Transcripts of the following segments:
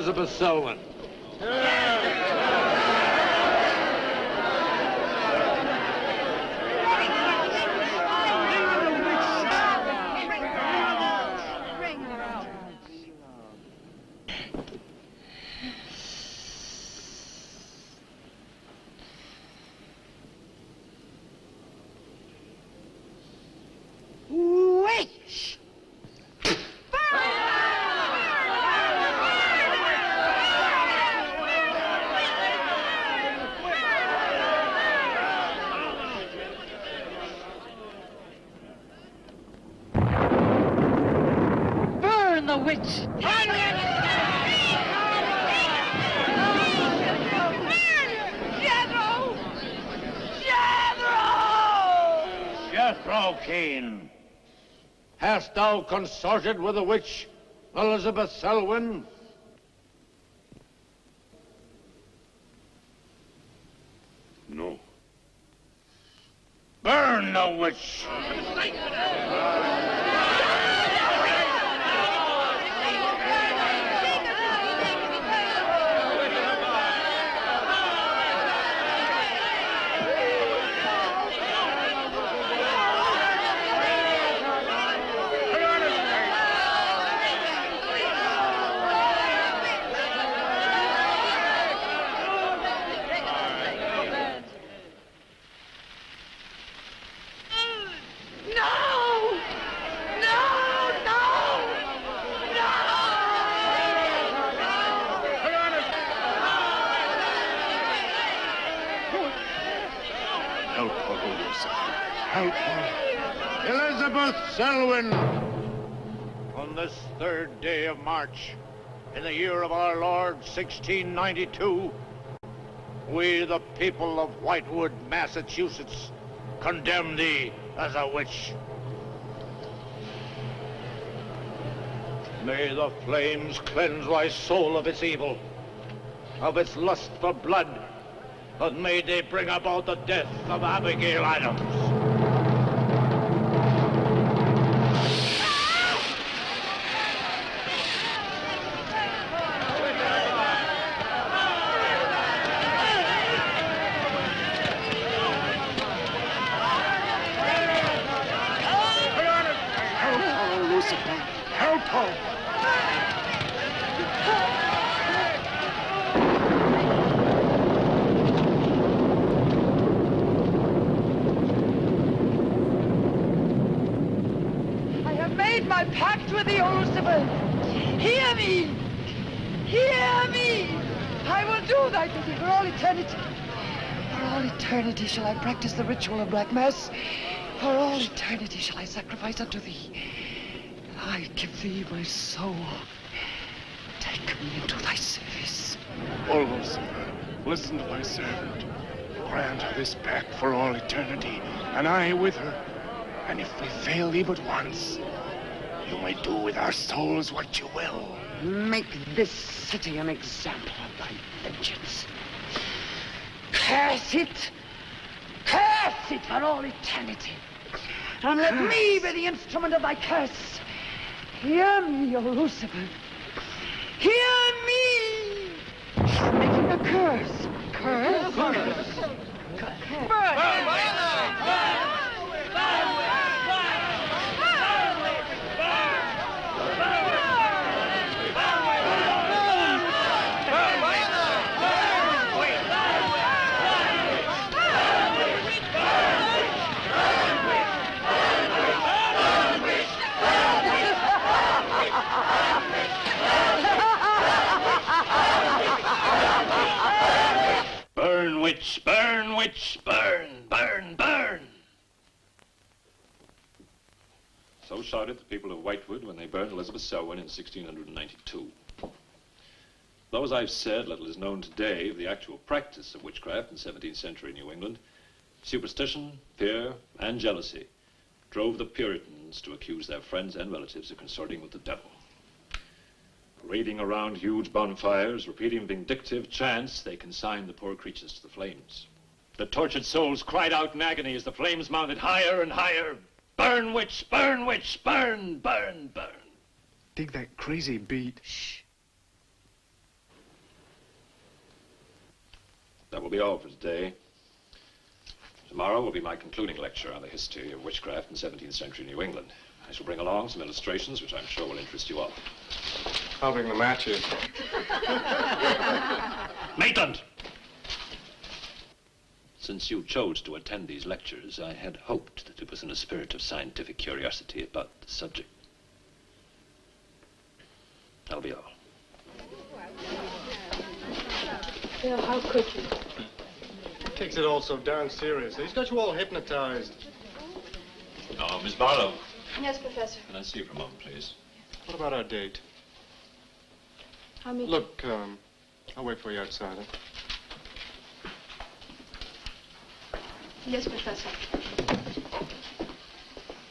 Elizabeth Selwyn. Witch! Burn the witch! Jethro Keen, hast thou consorted with the witch Elizabeth Selwyn? No. Burn the witch! Elizabeth Selwyn, on this 3rd day of March, in the year of our Lord 1692, we, the people of Whitewood, Massachusetts, condemn thee as a witch. May the flames cleanse thy soul of its evil, of its lust for blood, but may they bring about the death of Abigail Adams. My pact with the Lucifer. Hear me! Hear me! I will do thy bidding for all eternity. For all eternity shall I practice the ritual of Black Mass. For all eternity shall I sacrifice unto thee. I give thee my soul. Take me into thy service. O Lucifer, listen to thy servant. Grant her this pact for all eternity, and I with her. And if we fail thee but once, you may do with our souls what you will. Make this city an example of thy vengeance. Curse it! Curse it for all eternity! And let me be the instrument of thy curse. Hear me, O Lucifer. Hear me! Making a curse. Curse? Burn! Burn, witch, burn, witch, burn, burn, burn. So shouted the people of Whitewood when they burned Elizabeth Selwyn in 1692. Though, as I've said, little is known today of the actual practice of witchcraft in 17th century New England, superstition, fear, and jealousy drove the Puritans to accuse their friends and relatives of consorting with the devil. Raiding around huge bonfires, repeating vindictive chants, they consigned the poor creatures to the flames. The tortured souls cried out in agony as the flames mounted higher and higher. Burn, witch, burn, witch, burn, burn, burn. Dig that crazy beat. Shh. That will be all for today. Tomorrow will be my concluding lecture on the history of witchcraft in 17th century New England. I shall bring along some illustrations, which I'm sure will interest you all. I'll bring the matches. Maitland! Since you chose to attend these lectures, I had hoped that it was in a spirit of scientific curiosity about the subject. That'll be all. Bill, how could you? He takes it all so darn seriously. He's got you all hypnotized. Oh, Miss Barlow. Yes, Professor. Can I see you for a moment, please? What about our date? I'll meet Look, I'll wait for you outside. Huh? you. Yes, Professor.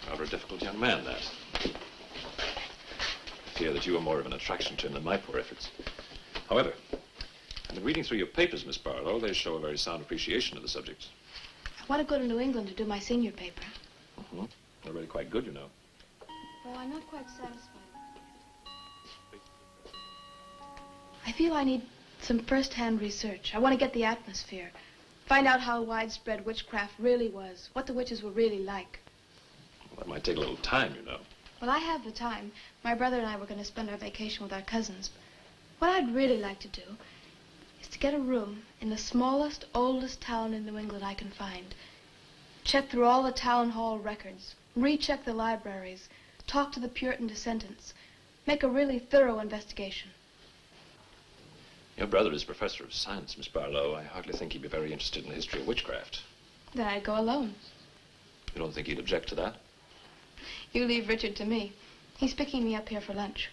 Rather a difficult young man, that. I fear that you are more of an attraction to him than my poor efforts. However, I've been reading through your papers, Miss Barlow. They show a very sound appreciation of the subject. I want to go to New England to do my senior paper. Mm-hmm. They're really quite good, you know. Well, I'm not quite satisfied. I feel I need some first-hand research. I want to get the atmosphere. Find out how widespread witchcraft really was. What the witches were really like. Well, that might take a little time, you know. Well, I have the time. My brother and I were going to spend our vacation with our cousins. What I'd really like to do is to get a room in the smallest, oldest town in New England I can find. Check through all the town hall records. Recheck the libraries. Talk to the Puritan descendants. Make a really thorough investigation. Your brother is professor of science, Miss Barlow. I hardly think he'd be very interested in the history of witchcraft. Then I'd go alone. You don't think he'd object to that? You leave Richard to me. He's picking me up here for lunch.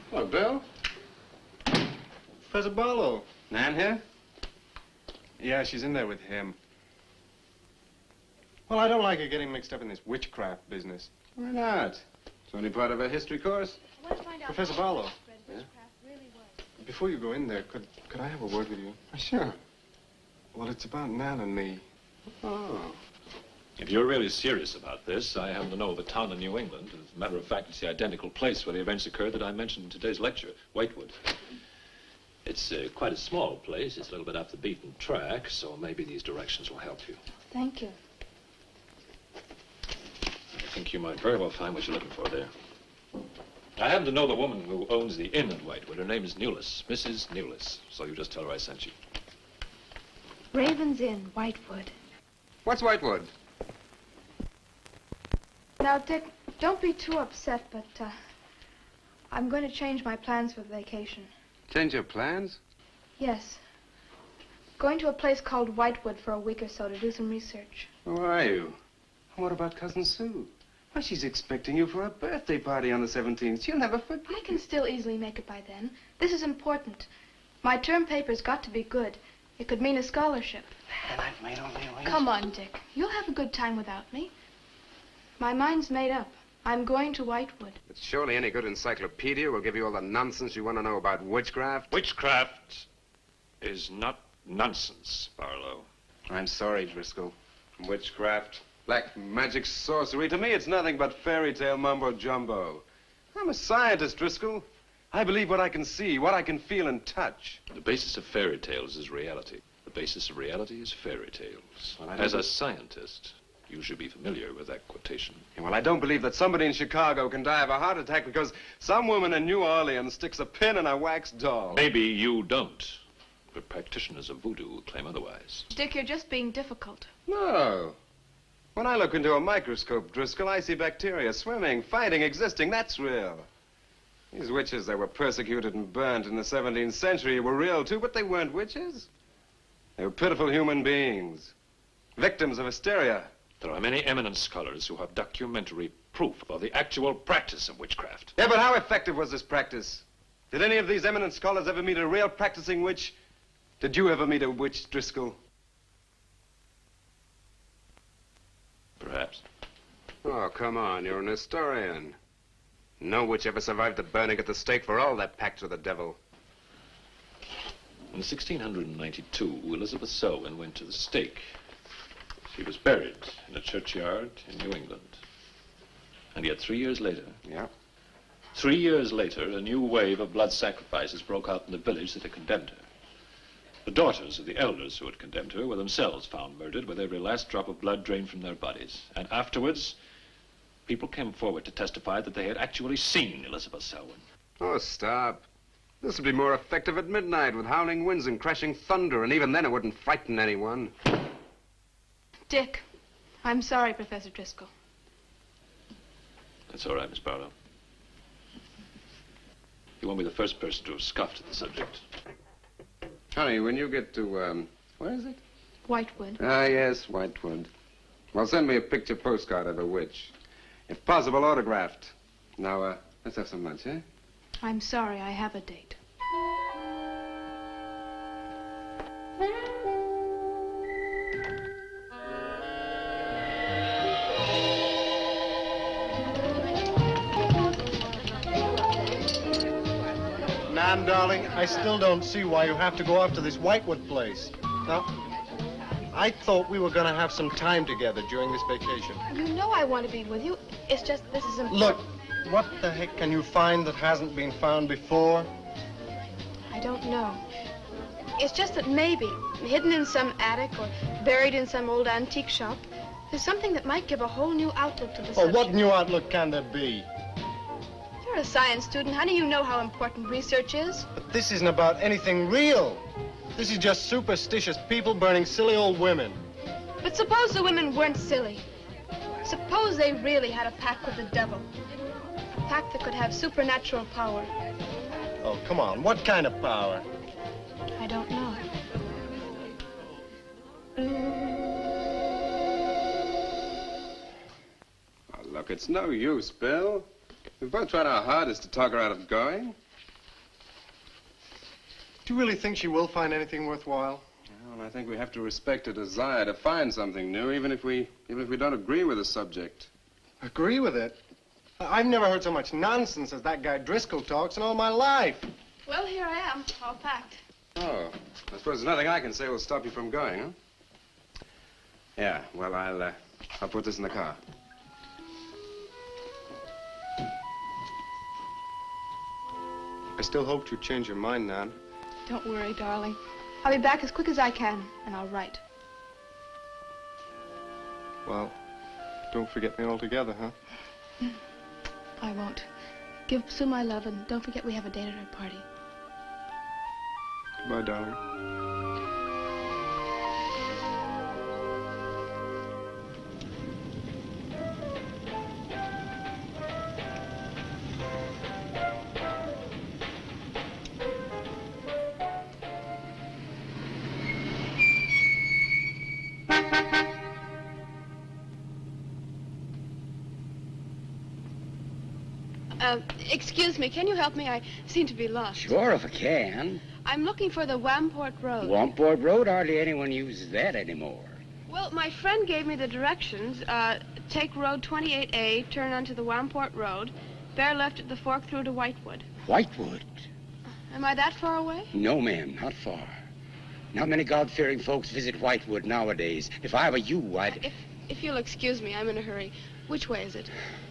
Hello, Bill. Professor Barlow. Nan here? Yeah, she's in there with him. Well, I don't like her getting mixed up in this witchcraft business. Why not? It's only part of a history course. I want to find out Professor how Barlow. widespread witchcraft really was. Before you go in there, could I have a word with you? Sure. Well, it's about Nan and me. Oh. If you're really serious about this, I happen to know of a town in New England. As a matter of fact, it's the identical place where the events occurred that I mentioned in today's lecture, Whitewood. It's quite a small place. It's a little bit off the beaten track, so maybe these directions will help you. Thank you. I think you might very well find what you're looking for there. I happen to know the woman who owns the inn at Whitewood. Her name is Newless, Mrs. Newless. So you just tell her I sent you. Raven's Inn, Whitewood. What's Whitewood? Now, Dick, don't be too upset, but I'm going to change my plans for the vacation. Change your plans? Yes. Going to a place called Whitewood for a week or so to do some research. Who are you? And what about Cousin Sue? Why, she's expecting you for a birthday party on the 17th. She'll never forget. I can still easily make it by then. This is important. My term paper's got to be good. It could mean a scholarship. And I've made all the arrangements. Come on, Dick. You'll have a good time without me. My mind's made up. I'm going to Whitewood. But surely any good encyclopedia will give you all the nonsense you want to know about witchcraft. Witchcraft is not nonsense, Barlow. I'm sorry, Driscoll. Witchcraft, black magic, sorcery. To me, it's nothing but fairy tale mumbo-jumbo. I'm a scientist, Driscoll. I believe what I can see, what I can feel and touch. The basis of fairy tales is reality. The basis of reality is fairy tales. Well, I don't As a scientist, you should be familiar with that quotation. Yeah, well, I don't believe that somebody in Chicago can die of a heart attack because some woman in New Orleans sticks a pin in a wax doll. Maybe you don't, but practitioners of voodoo claim otherwise. Dick, you're just being difficult. No. When I look into a microscope, Driscoll, I see bacteria swimming, fighting, existing. That's real. These witches that were persecuted and burnt in the 17th century were real, too, but they weren't witches. They were pitiful human beings, victims of hysteria. There are many eminent scholars who have documentary proof of the actual practice of witchcraft. Yeah, but how effective was this practice? Did any of these eminent scholars ever meet a real practicing witch? Did you ever meet a witch, Driscoll? Perhaps. Oh, come on, you're an historian. No witch ever survived the burning at the stake for all that pact with the devil. In 1692, Elizabeth Selwyn went to the stake. She was buried in a churchyard in New England. And yet 3 years later... Yeah? 3 years later, a new wave of blood sacrifices broke out in the village that had condemned her. The daughters of the elders who had condemned her were themselves found murdered with every last drop of blood drained from their bodies. And afterwards, people came forward to testify that they had actually seen Elizabeth Selwyn. Oh, stop. This would be more effective at midnight with howling winds and crashing thunder, and even then it wouldn't frighten anyone. Dick, I'm sorry, Professor Driscoll. That's all right, Miss Barlow. You won't be the first person to have scoffed at the subject. Honey, when you get to, where is it? Whitewood. Ah, yes, Whitewood. Well, send me a picture postcard of a witch. If possible, autographed. Now, let's have some lunch, eh? I'm sorry, I have a date. Nan, darling, I still don't see why you have to go off to this Whitewood place. Now, I thought we were going to have some time together during this vacation. You know I want to be with you. It's just this is important. Look, what the heck can you find that hasn't been found before? I don't know. It's just that maybe, hidden in some attic or buried in some old antique shop, there's something that might give a whole new outlook to the Oh, subject. what new outlook can there be? You're a science student, honey. You know how important research is. But this isn't about anything real. This is just superstitious people burning silly old women. But suppose the women weren't silly. Suppose they really had a pact with the devil. A pact that could have supernatural power. Oh, come on. What kind of power? I don't know. Oh, look, it's no use, Bill. We've both tried our hardest to talk her out of going. Do you really think she will find anything worthwhile? Well, I think we have to respect her desire to find something new, even if we don't agree with the subject. Agree with it? I've never heard so much nonsense as that guy Driscoll talks in all my life. Well, here I am, all packed. Oh, I suppose there's nothing I can say will stop you from going, huh? Yeah, well, I'll put this in the car. I still hoped you'd change your mind, Nan. Don't worry, darling. I'll be back as quick as I can, and I'll write. Well, don't forget me altogether, huh? I won't. Give Sue my love, and don't forget we have a date at her party. Goodbye, darling. Excuse me, can you help me? I seem to be lost. Sure, if I can. I'm looking for the Wamport Road. Wamport Road, hardly anyone uses that anymore. Well, my friend gave me the directions. Take Road 28A, turn onto the Wamport Road, bear left at the fork through to Whitewood. Whitewood? Am I that far away? No, ma'am, not far. Not many God-fearing folks visit Whitewood nowadays. If I were you, I'd... If you'll excuse me, I'm in a hurry. Which way is it?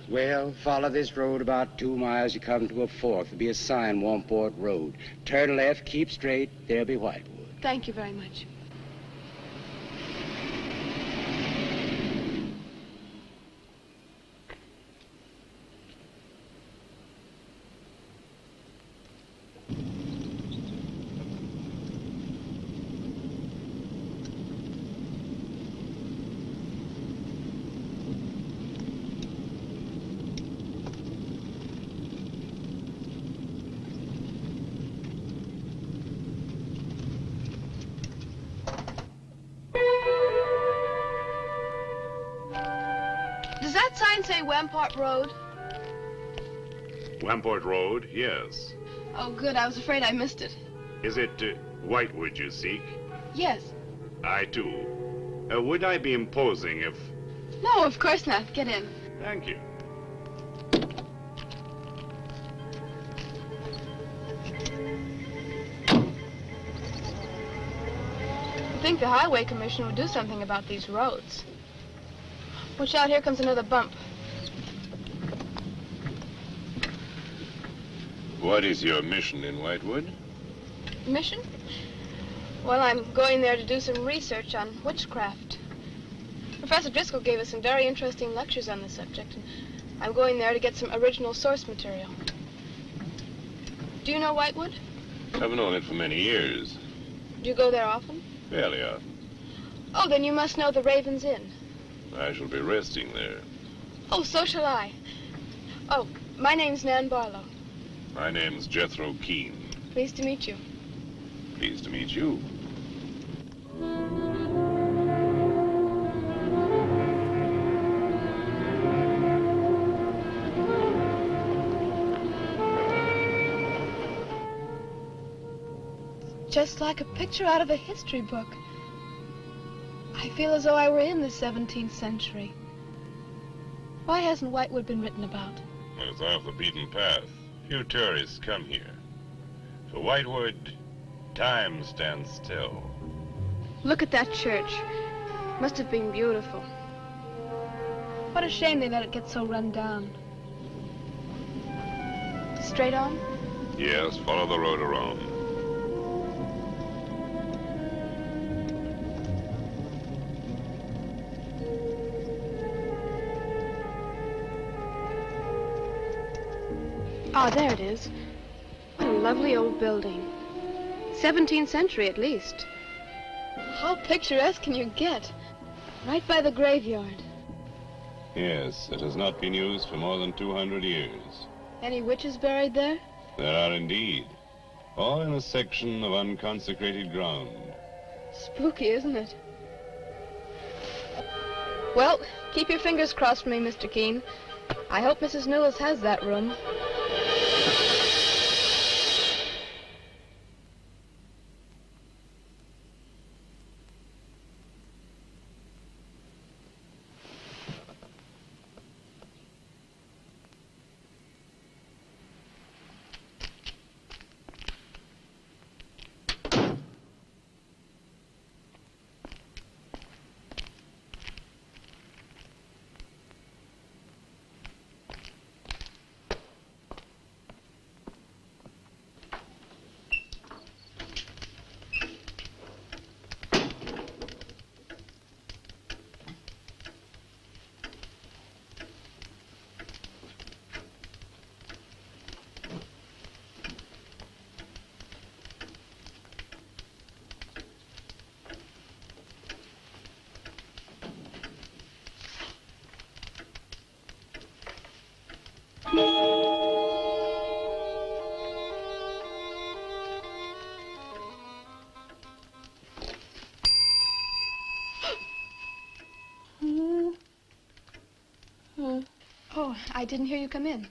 Well, follow this road about 2 miles. You come to a fork. There'll be a sign, Wamport Road. Turn left, keep straight. There'll be Whitewood. Thank you very much. Does that sign say Wamport Road? Wamport Road, yes. Oh, good. I was afraid I missed it. Is it Whitewood you seek? Yes. I, too. Would I be imposing if... No, of course not. Get in. Thank you. I think the Highway Commission would do something about these roads. Watch out, here comes another bump. What is your mission in Whitewood? Mission? Well, I'm going there to do some research on witchcraft. Professor Driscoll gave us some very interesting lectures on the subject, and I'm going there to get some original source material. Do you know Whitewood? I've known it for many years. Do you go there often? Fairly often. Oh, then you must know the Raven's Inn. I shall be resting there. Oh, so shall I. Oh, my name's Nan Barlow. My name's Jethro Keene. Pleased to meet you. Pleased to meet you. Just like a picture out of a history book. I feel as though I were in the 17th century. Why hasn't Whitewood been written about? It's off the beaten path. Few tourists come here. For Whitewood, time stands still. Look at that church. Must have been beautiful. What a shame they let it get so run down. Straight on? Yes, follow the road around. Ah, there it is. What a lovely old building. 17th century at least. How picturesque can you get? Right by the graveyard. Yes, it has not been used for more than 200 years. Any witches buried there? There are indeed. All in a section of unconsecrated ground. Spooky, isn't it? Well, keep your fingers crossed for me, Mr. Keene. I hope Mrs. Newell has that room. Oh, I didn't hear you come in.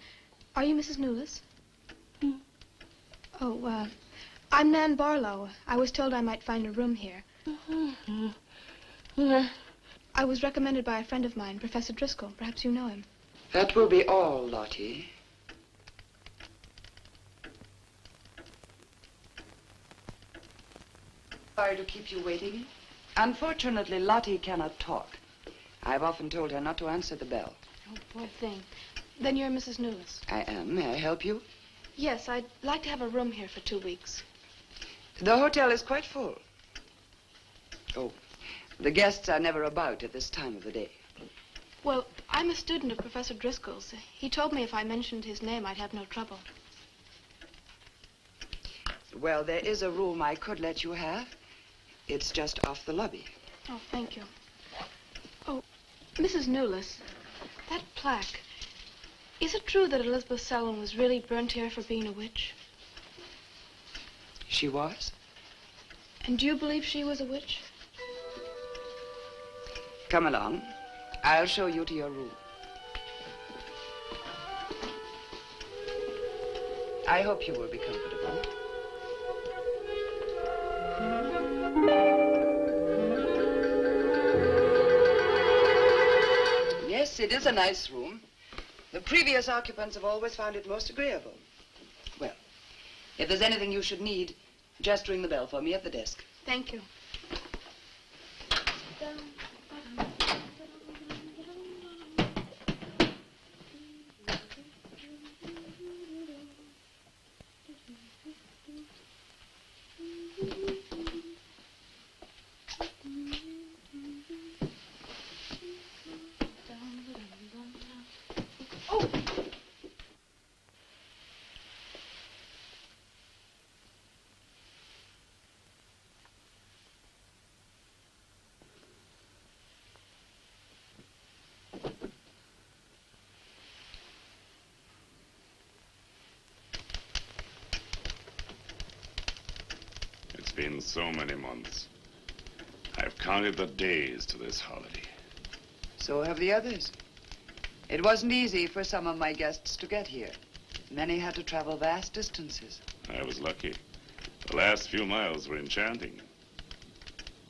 Are you Mrs. Newless? Oh, I'm Nan Barlow. I was told I might find a room here. I was recommended by a friend of mine, Professor Driscoll. Perhaps you know him. That will be all, Lottie. Sorry to keep you waiting. Unfortunately, Lottie cannot talk. I've often told her not to answer the bell. Oh, poor thing. Then you're Mrs. Newless. I am. May I help you? Yes, I'd like to have a room here for 2 weeks. The hotel is quite full. Oh, the guests are never about at this time of the day. Well, I'm a student of Professor Driscoll's. He told me if I mentioned his name, I'd have no trouble. Well, there is a room I could let you have. It's just off the lobby. Oh, thank you. Oh, Mrs. Newless, that plaque. Is it true that Elizabeth Selwyn was really burnt here for being a witch? She was? And do you believe she was a witch? Come along. I'll show you to your room. I hope you will be comfortable. Yes, it is a nice room. The previous occupants have always found it most agreeable. Well, if there's anything you should need, just ring the bell for me at the desk. Thank you. been so many months. I've counted the days to this holiday. So have the others. It wasn't easy for some of my guests to get here. Many had to travel vast distances. I was lucky. The last few miles were enchanting.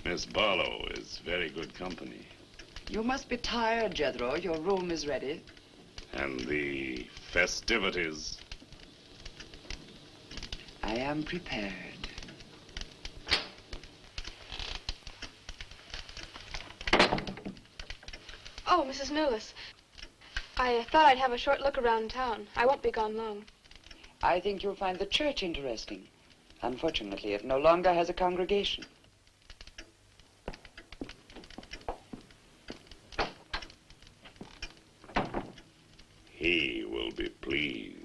Miss Barlow is very good company. You must be tired, Jethro. Your room is ready. And the festivities. I am prepared. Oh, Mrs. Millis. I thought I'd have a short look around town. I won't be gone long. I think you'll find the church interesting. Unfortunately, it no longer has a congregation. He will be pleased.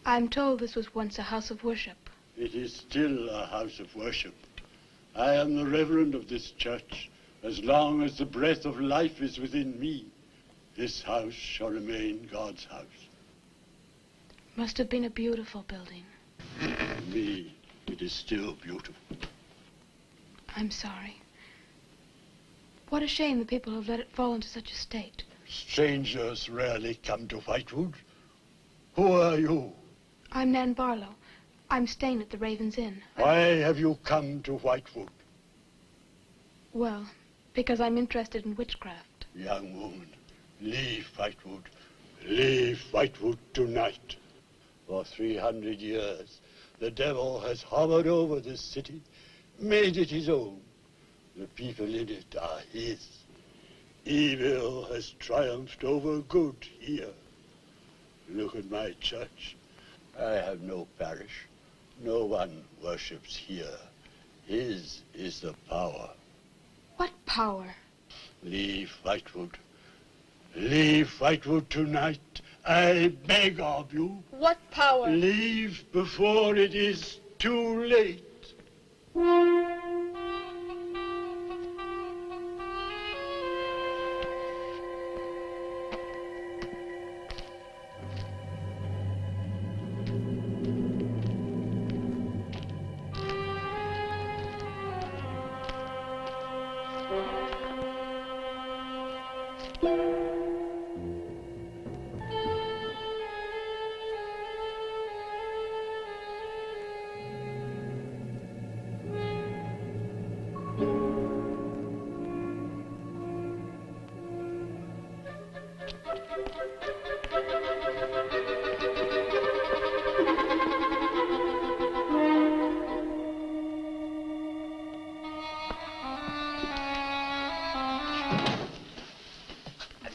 I'm told this was once a house of worship. It is still a house of worship. I am the reverend of this church. As long as the breath of life is within me, this house shall remain God's house. Must have been a beautiful building. For me, it is still beautiful. I'm sorry. What a shame the people have let it fall into such a state. Strangers rarely come to Whitewood. Who are you? I'm Nan Barlow. I'm staying at the Raven's Inn. Why have you come to Whitewood? Well, because I'm interested in witchcraft. Young woman, leave Whitewood. Leave Whitewood tonight. For 300 years, the devil has hovered over this city, made it his own. The people in it are his. Evil has triumphed over good here. Look at my church. I have no parish. No one worships here. His is the power. What power? Leave Whitewood. Leave Whitewood tonight. I beg of you. What power? Leave before it is too late.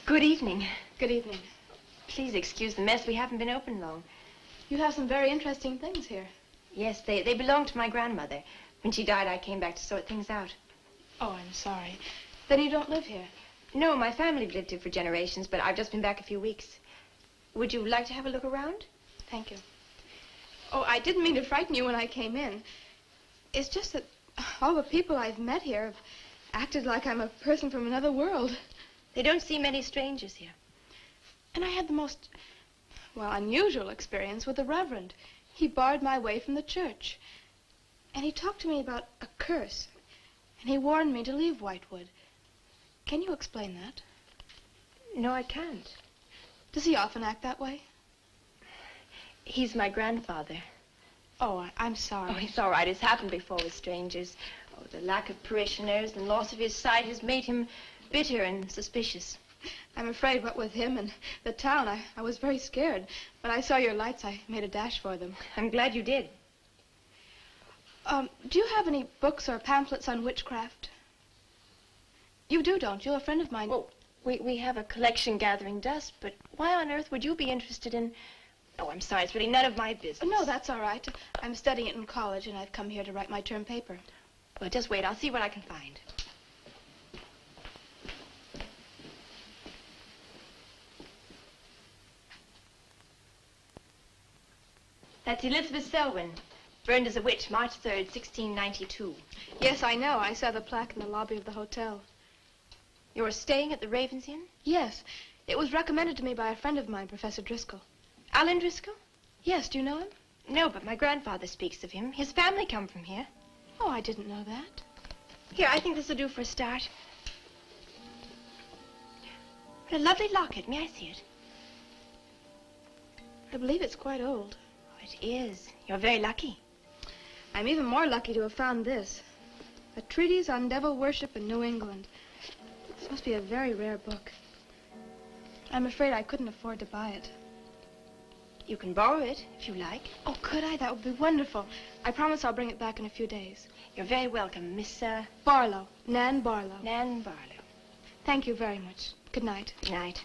Good evening. Good evening. Please excuse the mess. We haven't been open long. You have some very interesting things here. Yes, they belonged to my grandmother. When she died, I came back to sort things out. Oh, I'm sorry. Then you don't live here? No, my family lived here for generations, but I've just been back a few weeks. Would you like to have a look around? Thank you. Oh, I didn't mean to frighten you when I came in. It's just that all the people I've met here have acted like I'm a person from another world. They don't see many strangers here. And I had the most, well, unusual experience with the Reverend. He barred my way from the church. And he talked to me about a curse. And he warned me to leave Whitewood. Can you explain that? No, I can't. Does he often act that way? He's my grandfather. Oh, I'm sorry. Oh, it's all right. It's happened before with strangers. Oh, the lack of parishioners and loss of his sight has made him bitter and suspicious. I'm afraid what with him and the town, I was very scared. When I saw your lights, I made a dash for them. I'm glad you did. Do you have any books or pamphlets on witchcraft? You do, don't you? A friend of mine... Well, we have a collection gathering dust, but why on earth would you be interested in... Oh, I'm sorry. It's really none of my business. No, that's all right. I'm studying it in college, and I've come here to write my term paper. Well, just wait. I'll see what I can find. That's Elizabeth Selwyn, burned as a witch, March 3rd, 1692. Yes, I know. I saw the plaque in the lobby of the hotel. You were staying at the Ravens Inn? Yes. It was recommended to me by a friend of mine, Professor Driscoll. Alan Driscoll? Yes, do you know him? No, but my grandfather speaks of him. His family come from here. Oh, I didn't know that. Here, I think this will do for a start. What a lovely locket. May I see it? I believe it's quite old. Oh, it is. You're very lucky. I'm even more lucky to have found this. A treatise on devil worship in New England. This must be a very rare book. I'm afraid I couldn't afford to buy it. You can borrow it, if you like. Oh, could I? That would be wonderful. I promise I'll bring it back in a few days. You're very welcome, Miss, Barlow. Nan Barlow. Nan Barlow. Thank you very much. Good night. Good night.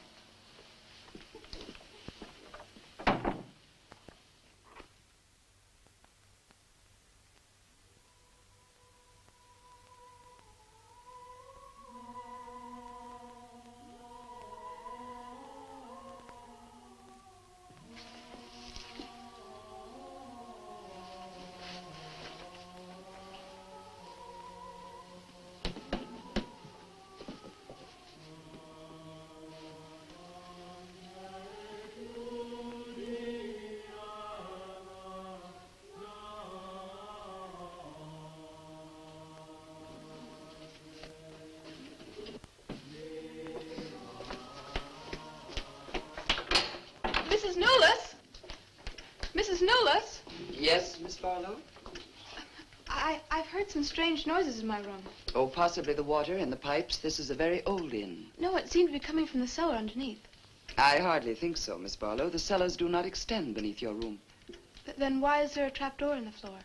Mrs. Newless? Mrs. Newless? Yes, Miss Barlow? I've heard some strange noises in my room. Oh, possibly the water in the pipes. This is a very old inn. No, it seemed to be coming from the cellar underneath. I hardly think so, Miss Barlow. The cellars do not extend beneath your room. But then why is there a trapdoor in the floor?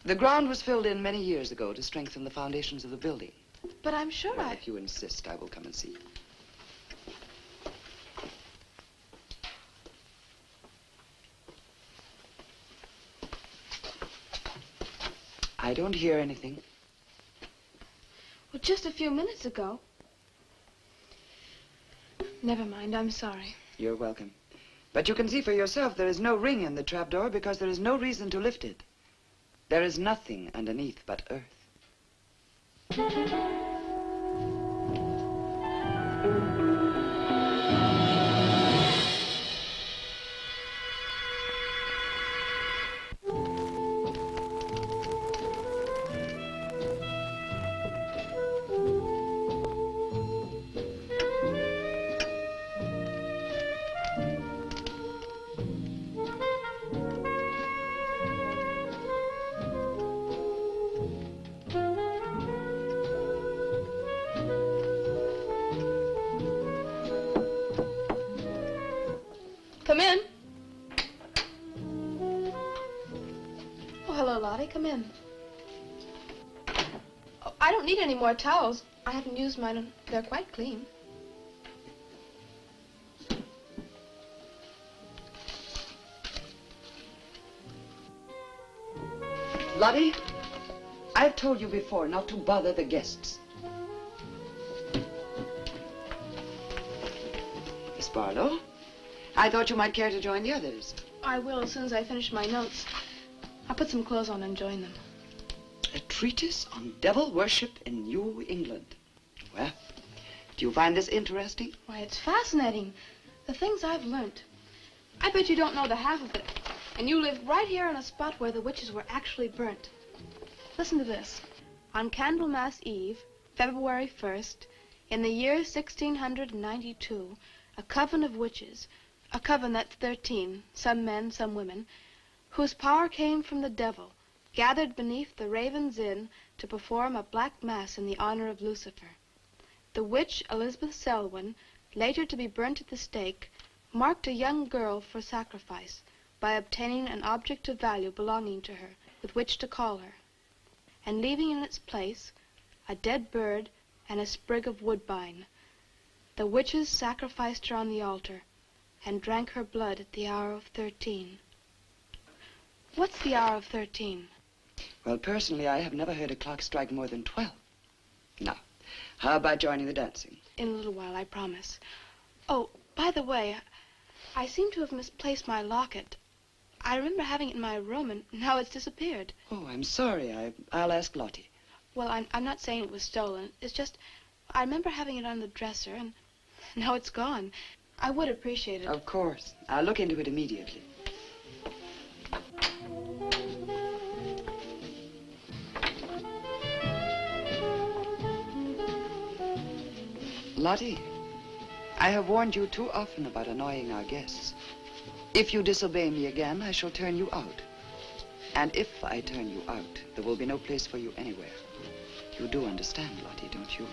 The ground was filled in many years ago to strengthen the foundations of the building. But I'm sure Well, if you insist, I will come and see. I don't hear anything. Well, just a few minutes ago. Never mind, I'm sorry. You're welcome. But you can see for yourself there is no ring in the trapdoor because there is no reason to lift it. There is nothing underneath but earth. Come in. Oh, hello, Lottie. Come in. Oh, I don't need any more towels. I haven't used mine, and they're quite clean. Lottie, I've told you before not to bother the guests. Miss Barlow, I thought you might care to join the others. I will as soon as I finish my notes. I'll put some clothes on and join them. A treatise on devil worship in New England. Well, do you find this interesting? Why, it's fascinating. The things I've learned. I bet you don't know the half of it. And you live right here on a spot where the witches were actually burnt. Listen to this. On Candlemas Eve, February 1st, in the year 1692, a coven of witches, a coven that's 13, some men, some women, whose power came from the devil, gathered beneath the Raven's Inn to perform a black mass in the honor of Lucifer. The witch Elizabeth Selwyn, later to be burnt at the stake, marked a young girl for sacrifice by obtaining an object of value belonging to her with which to call her, and leaving in its place a dead bird and a sprig of woodbine. The witches sacrificed her on the altar and drank her blood at the hour of 13. What's the hour of 13? Well, personally, I have never heard a clock strike more than 12. Now, how about joining the dancing? In a little while, I promise. Oh, by the way, I seem to have misplaced my locket. I remember having it in my room, and now it's disappeared. Oh, I'm sorry. I'll ask Lottie. Well, I'm not saying it was stolen. It's just I remember having it on the dresser, and now it's gone. I would appreciate it. Of course. I'll look into it immediately. Lottie, I have warned you too often about annoying our guests. If you disobey me again, I shall turn you out. And if I turn you out, there will be no place for you anywhere. You do understand, Lottie, don't you?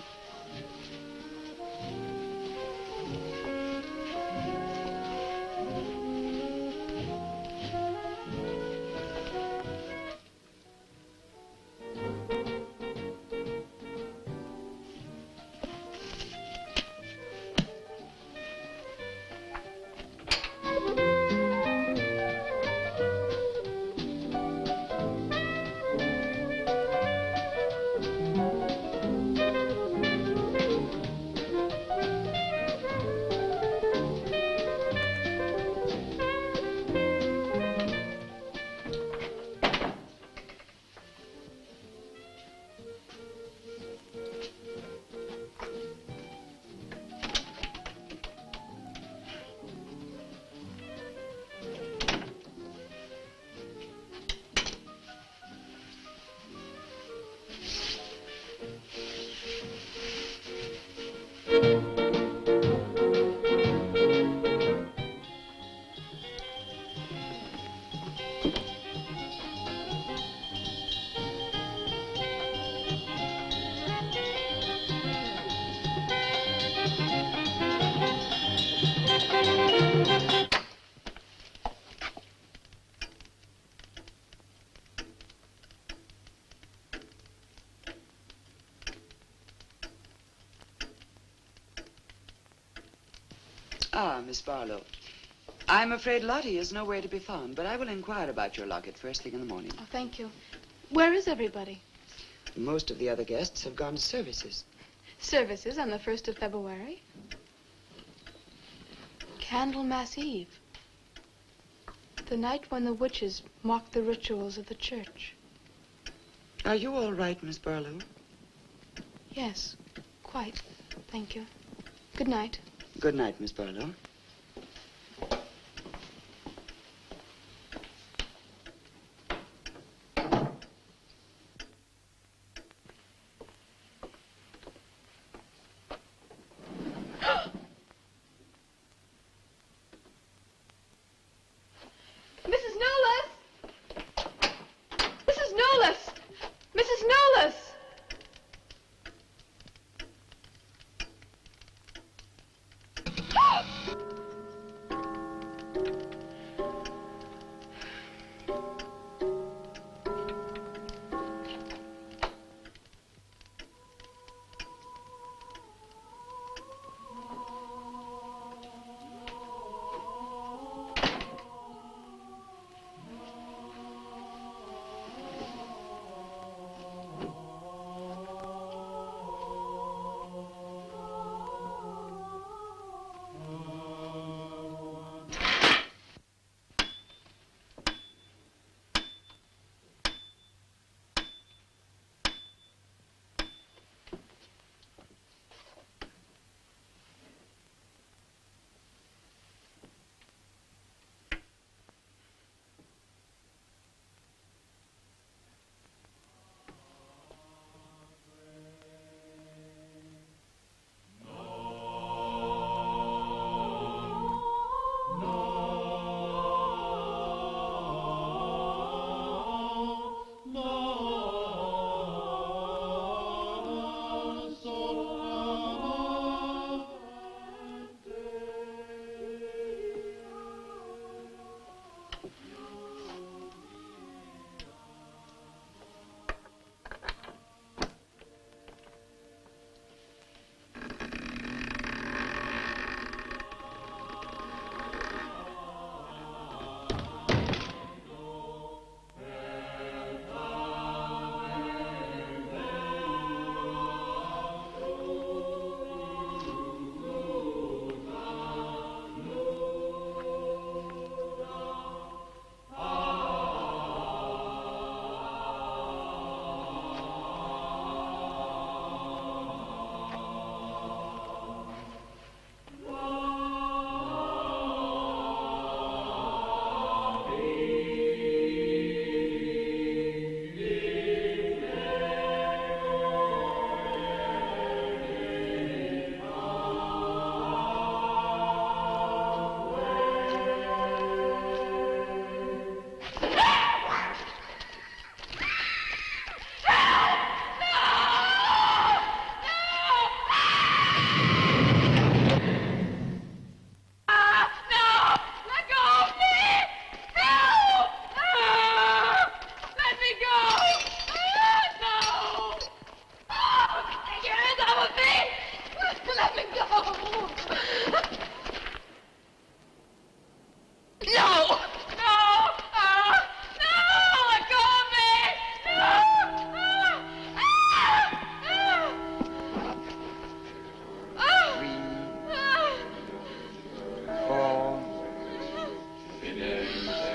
Ah, Miss Barlow. I'm afraid Lottie is nowhere to be found, but I will inquire about your locket first thing in the morning. Oh, thank you. Where is everybody? Most of the other guests have gone to services. Services on the 1st of February? Candlemas Eve. The night when the witches mocked the rituals of the church. Are you all right, Miss Barlow? Yes, quite. Thank you. Good night. Good night, Miss Barlow. Mrs. Nolas! Mrs. Nolas! Mrs. Nolas!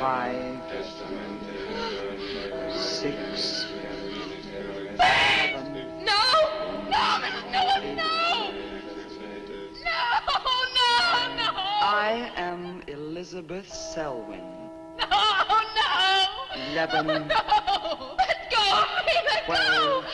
5, 6, No! No, Mrs. Newell, no! No, no, no! I am Elizabeth Selwyn. No, no! 11. No! Let go of me! Let go! 12.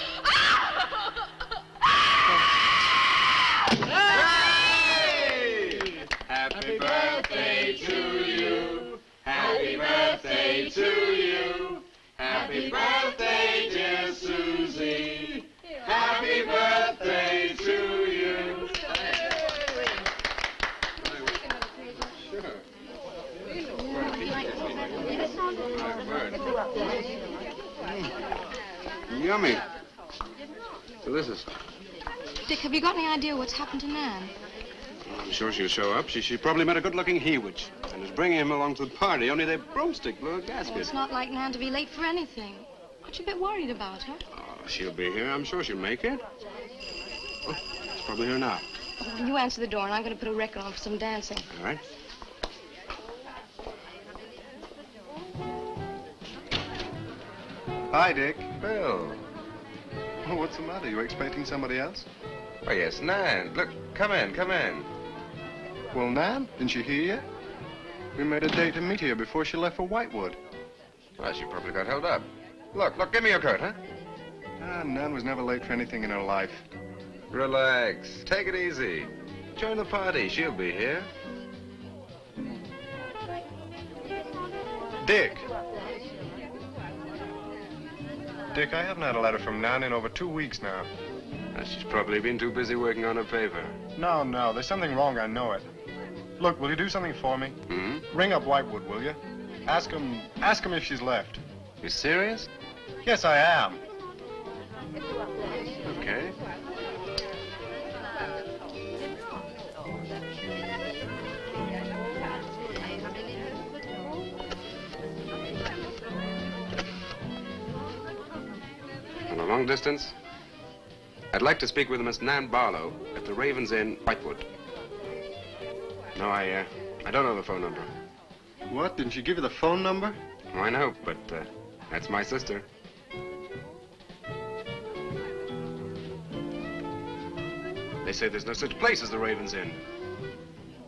Happy birthday to you. Happy birthday to you. Happy birthday, dear Susie. Happy birthday to you. Yummy. Delicious. Dick, have you got any idea what's happened to Nan? I'm sure she'll show up. She probably met a good-looking he-witch and is bringing him along to the party, only their broomstick blew a gasket. Well, it's not like Nan to be late for anything. Aren't you a bit worried about her? Oh, she'll be here. I'm sure she'll make it. Oh, it's probably here now. Well, you answer the door, and I'm going to put a record on for some dancing. All right. Hi, Dick. Bill. Oh, what's the matter? You expecting somebody else? Oh, yes, Nan. Look, come in, come in. Well, Nan, didn't you hear yet? We made a date to meet here before she left for Whitewood. Well, she probably got held up. Look, give me your coat, huh? Ah, Nan was never late for anything in her life. Relax. Take it easy. Join the party. She'll be here. Dick. Dick, I haven't had a letter from Nan in over 2 weeks now. She's probably been too busy working on her paper. No, there's something wrong, I know it. Look, will you do something for me? Hmm? Ring up Whitewood, will you? Ask him if she's left. You serious? Yes, I am. Okay. On a long distance, I'd like to speak with Miss Nan Barlow at the Raven's Inn, Whitewood. No, I don't know the phone number. What? Didn't she give you the phone number? Oh, I know, but that's my sister. They say there's no such place as the Raven's Inn.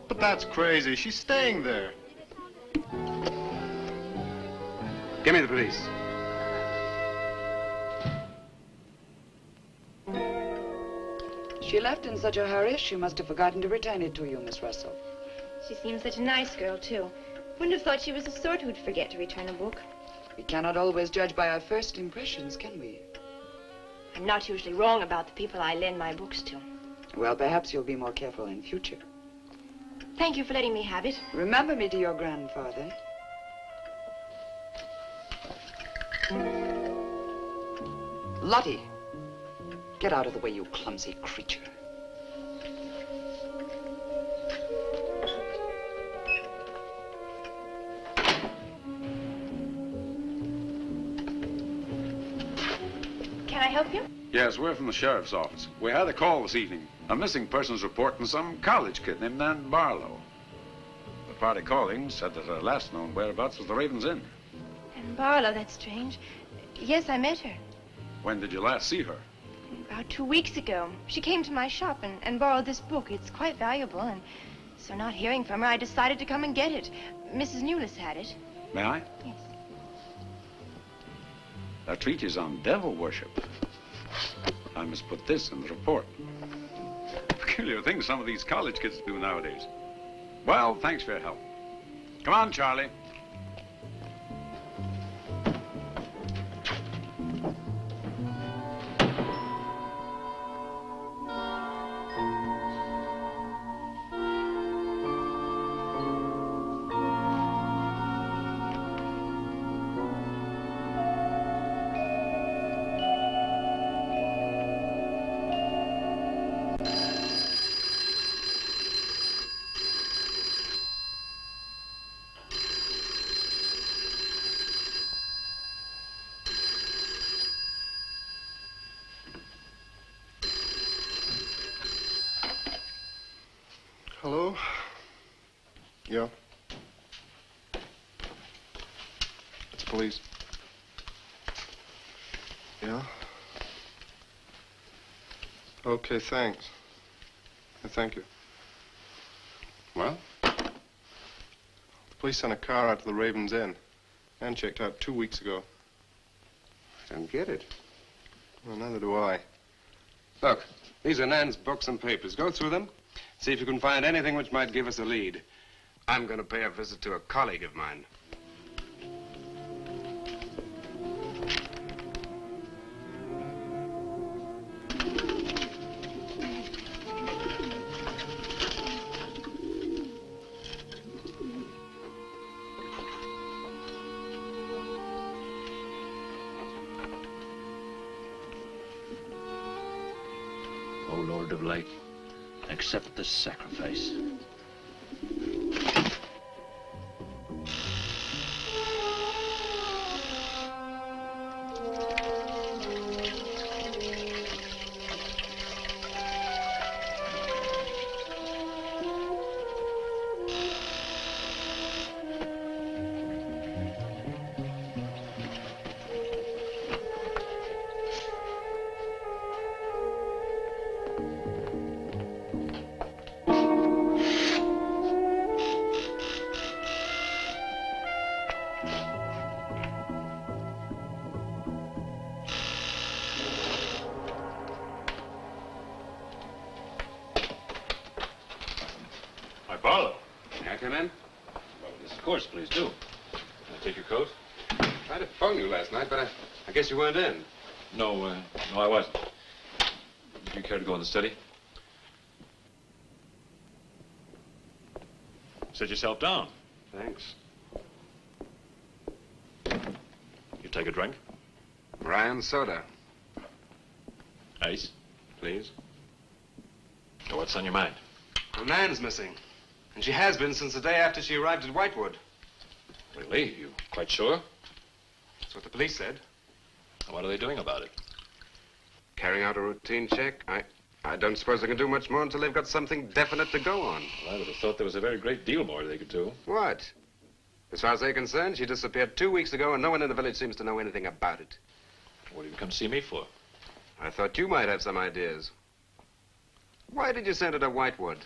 But that's crazy. She's staying there. Give me the police. She left in such a hurry, she must have forgotten to return it to you, Miss Russell. She seems such a nice girl, too. Wouldn't have thought she was the sort who'd forget to return a book. We cannot always judge by our first impressions, can we? I'm not usually wrong about the people I lend my books to. Well, perhaps you'll be more careful in future. Thank you for letting me have it. Remember me to your grandfather. Lottie, get out of the way, you clumsy creature. Can I help you? Yes, we're from the sheriff's office. We had a call this evening. A missing persons report from some college kid named Nan Barlow. The party calling said that her last known whereabouts was the Raven's Inn. And Barlow, that's strange. Yes, I met her. When did you last see her? About 2 weeks ago. She came to my shop and borrowed this book. It's quite valuable, and so not hearing from her, I decided to come and get it. Mrs. Newless had it. May I? Yes. A treatise on devil worship. I must put this in the report. Peculiar things some of these college kids do nowadays. Well, thanks for your help. Come on, Charlie. Hello? Yeah. Police. Yeah? Okay, thanks. Thank you. Well? The police sent a car out to the Raven's Inn. And checked out 2 weeks ago. I don't get it. Well, neither do I. Look, these are Nan's books and papers. Go through them. See if you can find anything which might give us a lead. I'm going to pay a visit to a colleague of mine. O Lord of Light, accept this sacrifice. Barlow. May I come in? Well, yes, of course, please do. Can I take your coat? I tried to phone you last night, but I guess you weren't in. No, I wasn't. Would you care to go in the study? Sit yourself down. Thanks. You take a drink? Ryan soda. Ice? Please. So what's on your mind? Well, Nan's missing. And she has been since the day after she arrived at Whitewood. Really? You quite sure? That's what the police said. What are they doing about it? Carrying out a routine check. I don't suppose they can do much more until they've got something definite to go on. Well, I would have thought there was a very great deal more they could do. What? As far as they're concerned, she disappeared 2 weeks ago, and no one in the village seems to know anything about it. What have you come to see me for? I thought you might have some ideas. Why did you send her to Whitewood?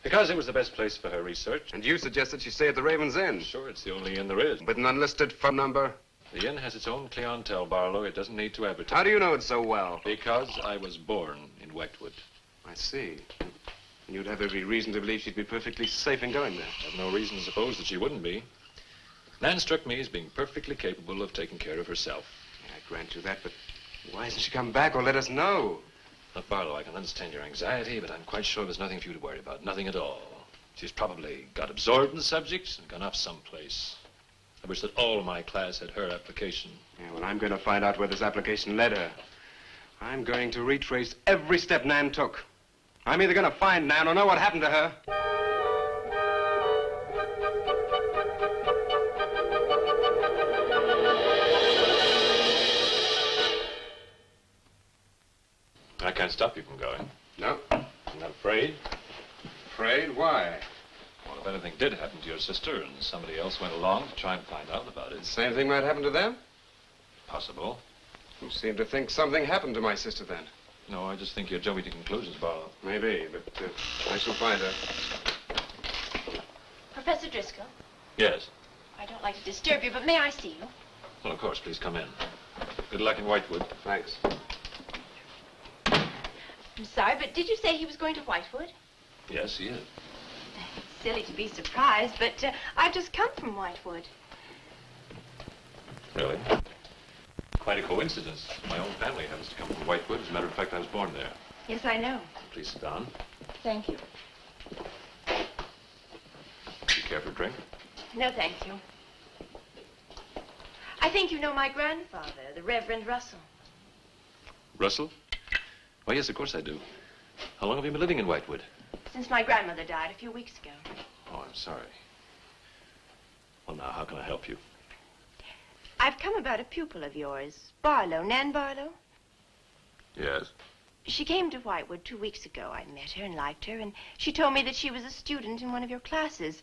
Because it was the best place for her research. And you suggested she stay at the Raven's Inn. Sure, it's the only inn there is. With an unlisted phone number? The inn has its own clientele, Barlow. It doesn't need to advertise. How do you know it so well? Because I was born in Whitewood. I see. And you'd have every reason to believe she'd be perfectly safe in going there. I have no reason to suppose that she wouldn't be. Nan struck me as being perfectly capable of taking care of herself. Yeah, I grant you that, but why hasn't she come back or let us know? Look, Barlow, I can understand your anxiety, but I'm quite sure there's nothing for you to worry about. Nothing at all. She's probably got absorbed in the subject and gone off someplace. I wish that all my class had her application. Yeah, well, I'm going to find out where this application led her. I'm going to retrace every step Nan took. I'm either going to find Nan or know what happened to her. I can't stop you from going. No. I'm not afraid. Afraid? Why? Well, if anything did happen to your sister and somebody else went along to try and find out about it. Same thing might happen to them? Possible. You seem to think something happened to my sister then. No, I just think you're jumping to conclusions, Barlow. Maybe, but I shall find her. Professor Driscoll, Yes. I don't like to disturb you, but may I see you? Well, of course, please come in. Good luck in Whitewood. Thanks. I'm sorry, but did you say he was going to Whitewood? Yes, he is. It's silly to be surprised, but I've just come from Whitewood. Really? Quite a coincidence. My own family happens to come from Whitewood. As a matter of fact, I was born there. Yes, I know. Please sit down. Thank you. Do you care for a drink? No, thank you. I think you know my grandfather, the Reverend Russell. Russell? Why, yes, of course I do. How long have you been living in Whitewood? Since my grandmother died a few weeks ago. Oh, I'm sorry. Well, now, how can I help you? I've come about a pupil of yours, Barlow, Nan Barlow. Yes? She came to Whitewood 2 weeks ago. I met her and liked her, and she told me that she was a student in one of your classes,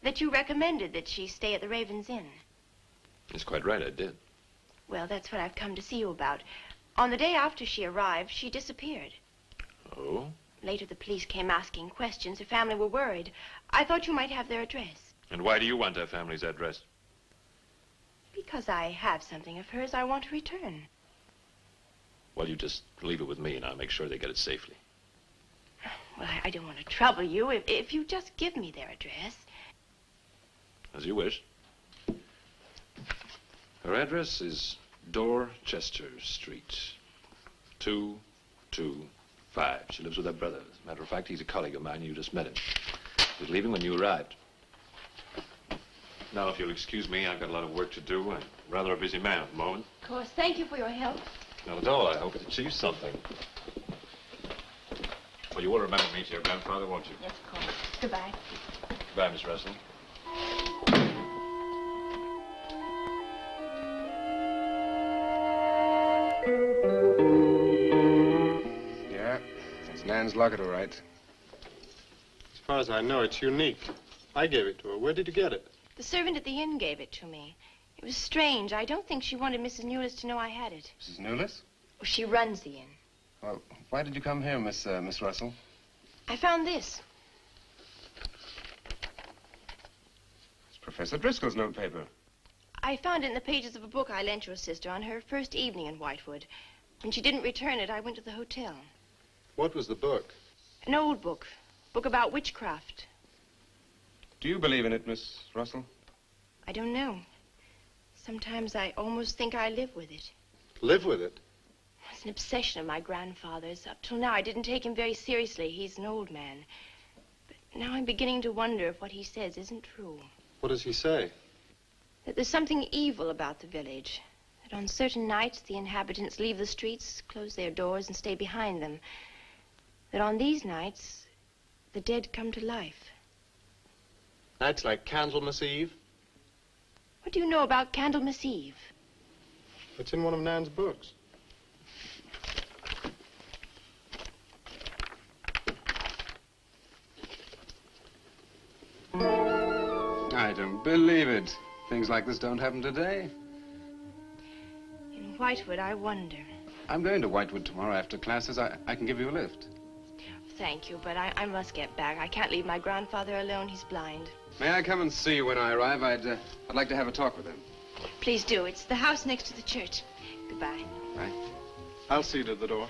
that you recommended that she stay at the Raven's Inn. It's quite right, I did. Well, that's what I've come to see you about. On the day after she arrived, she disappeared. Oh? Later, the police came asking questions. Her family were worried. I thought you might have their address. And why do you want her family's address? Because I have something of hers I want to return. Well, you just leave it with me, and I'll make sure they get it safely. Well, I don't want to trouble you. If you just give me their address. As you wish. Her address is Dorchester Street, 225. She lives with her brother. As a matter of fact, he's a colleague of mine. You just met him. He was leaving when you arrived. Now, if you'll excuse me, I've got a lot of work to do. I'm rather a busy man at the moment. Of course. Thank you for your help. Not at all. I hope it achieves something. Well, you will remember me to your grandfather, won't you? Yes, of course. Goodbye. Goodbye, Miss Russell. Yeah, it's Nan's locket, all right. As far as I know, it's unique. I gave it to her. Where did you get it? The servant at the inn gave it to me. It was strange. I don't think she wanted Mrs. Newless to know I had it. Mrs. Newless? Well, she runs the inn. Well, why did you come here, Miss Russell? I found this. It's Professor Driscoll's notepaper. I found it in the pages of a book I lent your sister on her first evening in Whitewood. When she didn't return it, I went to the hotel. What was the book? An old book. Book about witchcraft. Do you believe in it, Miss Russell? I don't know. Sometimes I almost think I live with it. Live with it? It's an obsession of my grandfather's. Up till now, I didn't take him very seriously. He's an old man. But now I'm beginning to wonder if what he says isn't true. What does he say? That there's something evil about the village. That on certain nights, the inhabitants leave the streets, close their doors, and stay behind them. That on these nights, the dead come to life. Nights like Candlemas Eve? What do you know about Candlemas Eve? It's in one of Nan's books. I don't believe it. Things like this don't happen today. In Whitewood, I wonder. I'm going to Whitewood tomorrow after classes. I can give you a lift. Thank you, but I must get back. I can't leave my grandfather alone. He's blind. May I come and see you when I arrive? I'd like to have a talk with him. Please do. It's the house next to the church. Goodbye. Bye. I'll see you to the door.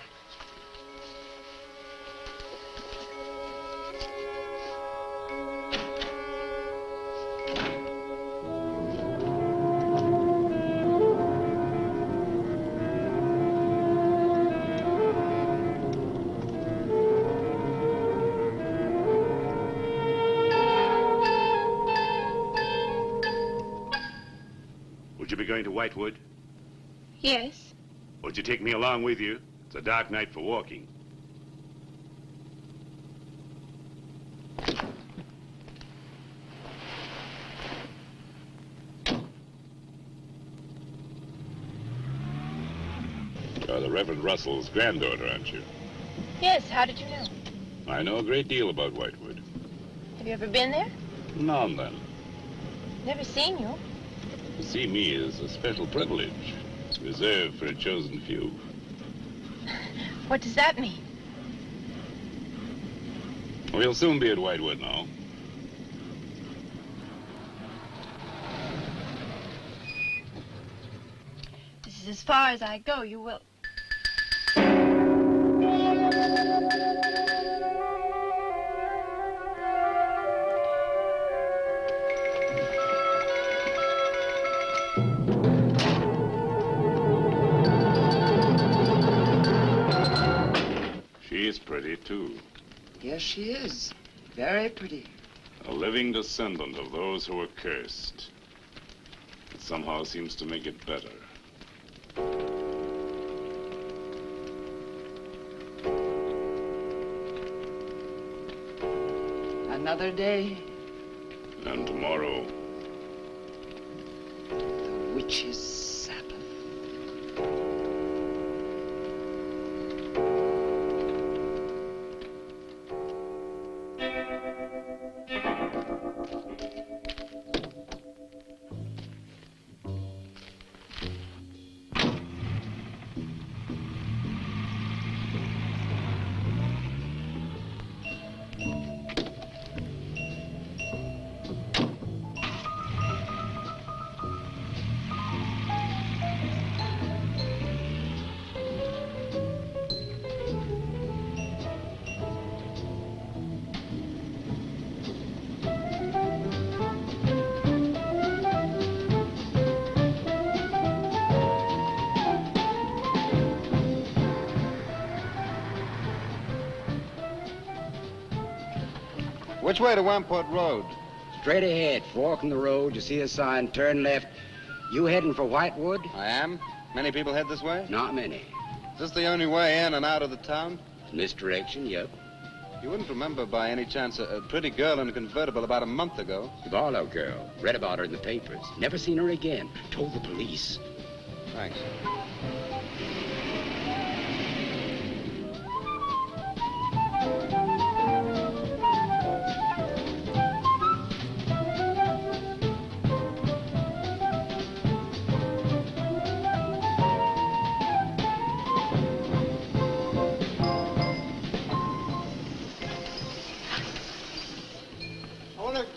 Would you be going to Whitewood? Yes. Would you take me along with you? It's a dark night for walking. You're the Reverend Russell's granddaughter, aren't you? Yes, how did you know? I know a great deal about Whitewood. Have you ever been there? Now and then. Never seen you. To see me is a special privilege. It's reserved for a chosen few. What does that mean? We'll soon be at Whitewood now. This is as far as I go. You will... She's pretty, too. Yes, she is. Very pretty. A living descendant of those who were cursed. It somehow seems to make it better. Another day. And tomorrow. The witch's Sabbath. Which way to Wamport Road? Straight ahead, fork in the road, you see a sign, turn left. You heading for Whitewood? I am. Many people head this way? Not many. Is this the only way in and out of the town? In this direction, yep. You wouldn't remember by any chance a pretty girl in a convertible about a month ago? Barlow girl. Read about her in the papers. Never seen her again. Told the police. Thanks.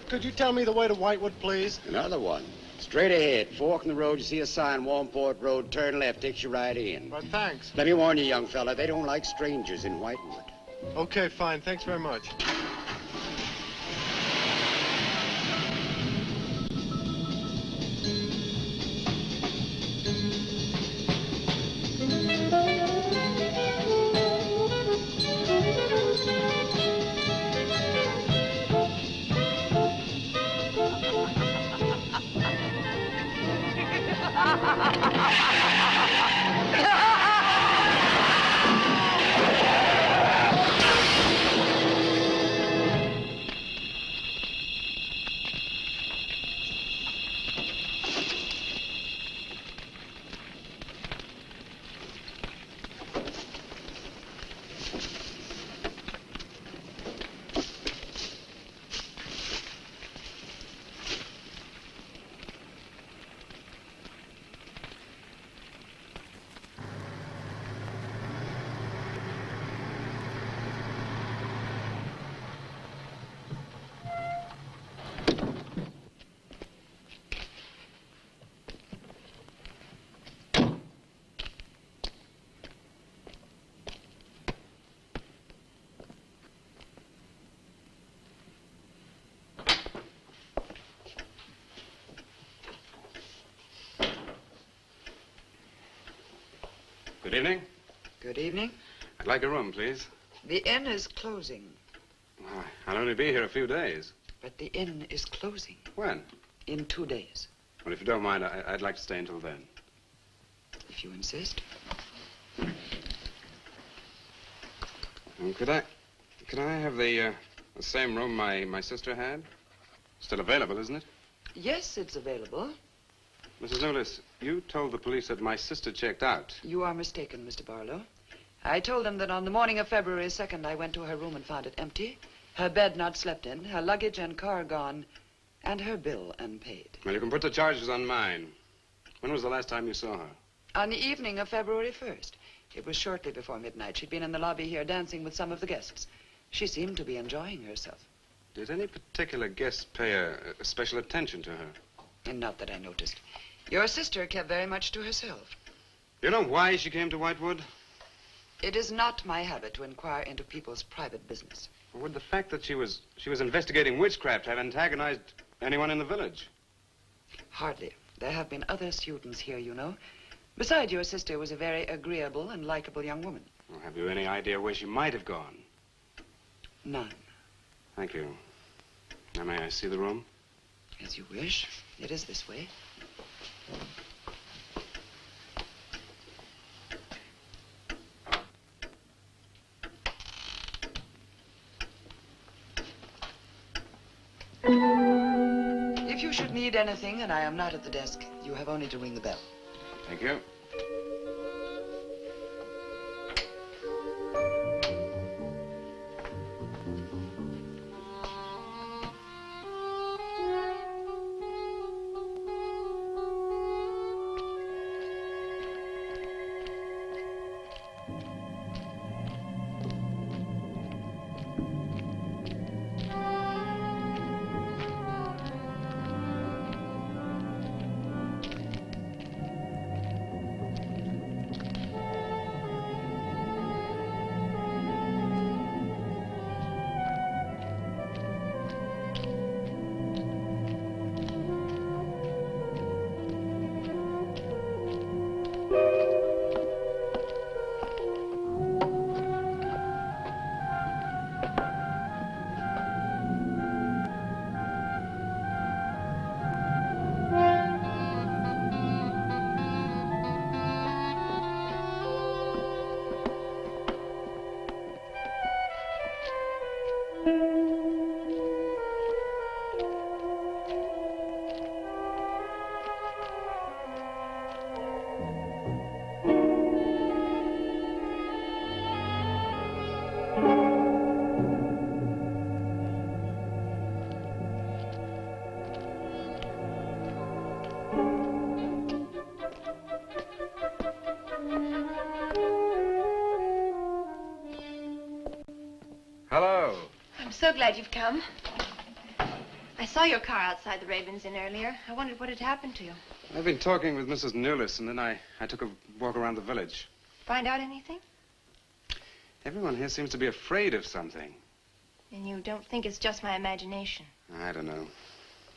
Could you tell me the way to Whitewood, please? Another one. Straight ahead, fork in the road, you see a sign, Wamport Road, turn left, takes you right in. Well, thanks. Let me warn you, young fella, they don't like strangers in Whitewood. Okay, fine. Thanks very much. Good evening. Good evening. I'd like a room, please. The inn is closing. Well, I'll only be here a few days. But the inn is closing. When? In 2 days. Well, if you don't mind, I'd like to stay until then. If you insist. Could I have the same room my sister had? Still available, isn't it? Yes, it's available. Mrs. Nulis, you told the police that my sister checked out. You are mistaken, Mr. Barlow. I told them that on the morning of February 2nd, I went to her room and found it empty, her bed not slept in, her luggage and car gone, and her bill unpaid. Well, you can put the charges on mine. When was the last time you saw her? On the evening of February 1st. It was shortly before midnight. She'd been in the lobby here dancing with some of the guests. She seemed to be enjoying herself. Did any particular guest pay a special attention to her? And not that I noticed. Your sister kept very much to herself. You know why she came to Whitewood? It is not my habit to inquire into people's private business. Or would the fact that she was investigating witchcraft have antagonized anyone in the village? Hardly. There have been other students here, you know. Besides, your sister was a very agreeable and likable young woman. Well, have you any idea where she might have gone? None. Thank you. Now, may I see the room? As you wish. It is this way. If you should need anything and I am not at the desk, you have only to ring the bell. Thank you. so glad you've come. I saw your car outside the Ravens Inn earlier. I wondered what had happened to you. I've been talking with Mrs. Newless, and then I took a walk around the village. Find out anything? Everyone here seems to be afraid of something. And you don't think it's just my imagination? I don't know.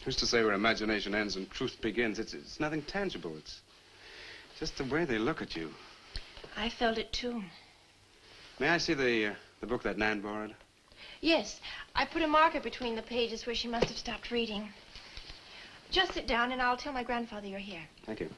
Who's to say where imagination ends and truth begins? It's nothing tangible. It's just the way they look at you. I felt it, too. May I see the book that Nan borrowed? Yes. I put a marker between the pages where she must have stopped reading. Just sit down and I'll tell my grandfather you're here. Thank you.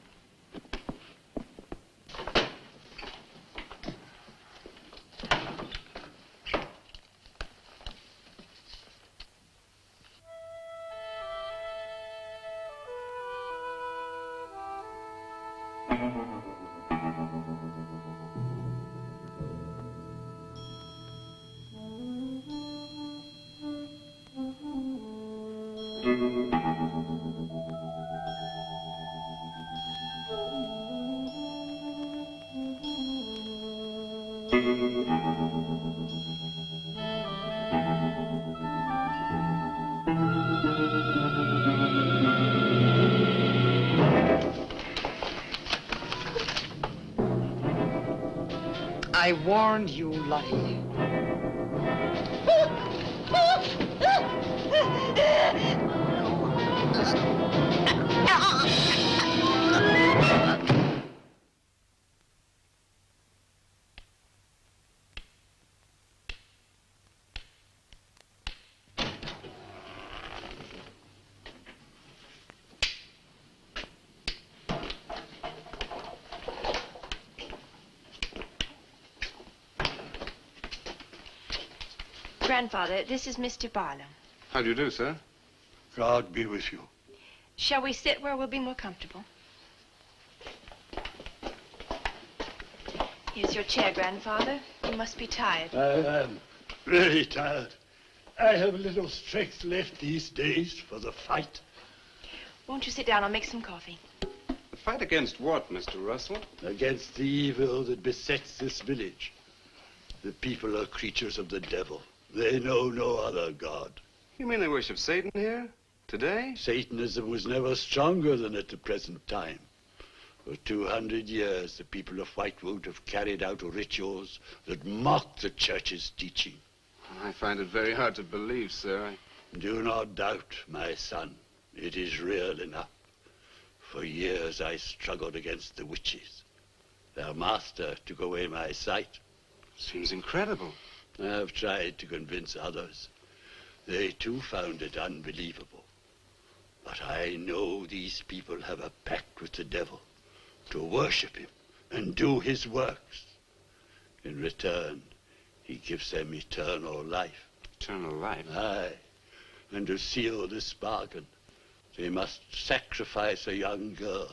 I warned you, Lottie. Grandfather, this is Mr. Barlow. How do you do, sir? God be with you. Shall we sit where we'll be more comfortable? Here's your chair, Grandfather. You must be tired. I am really tired. I have little strength left these days for the fight. Won't you sit down? I'll make some coffee. The fight against what, Mr. Russell? Against the evil that besets this village. The people are creatures of the devil. They know no other God. You mean they worship Satan here? Today? Satanism was never stronger than at the present time. For 200 years, the people of Whitewood have carried out rituals that mock the church's teaching. I find it very hard to believe, sir. Do not doubt, my son. It is real enough. For years, I struggled against the witches. Their master took away my sight. Seems incredible. I have tried to convince others. They too found it unbelievable. But I know these people have a pact with the devil to worship him and do his works. In return, he gives them eternal life. Eternal life? Aye. And to seal this bargain, they must sacrifice a young girl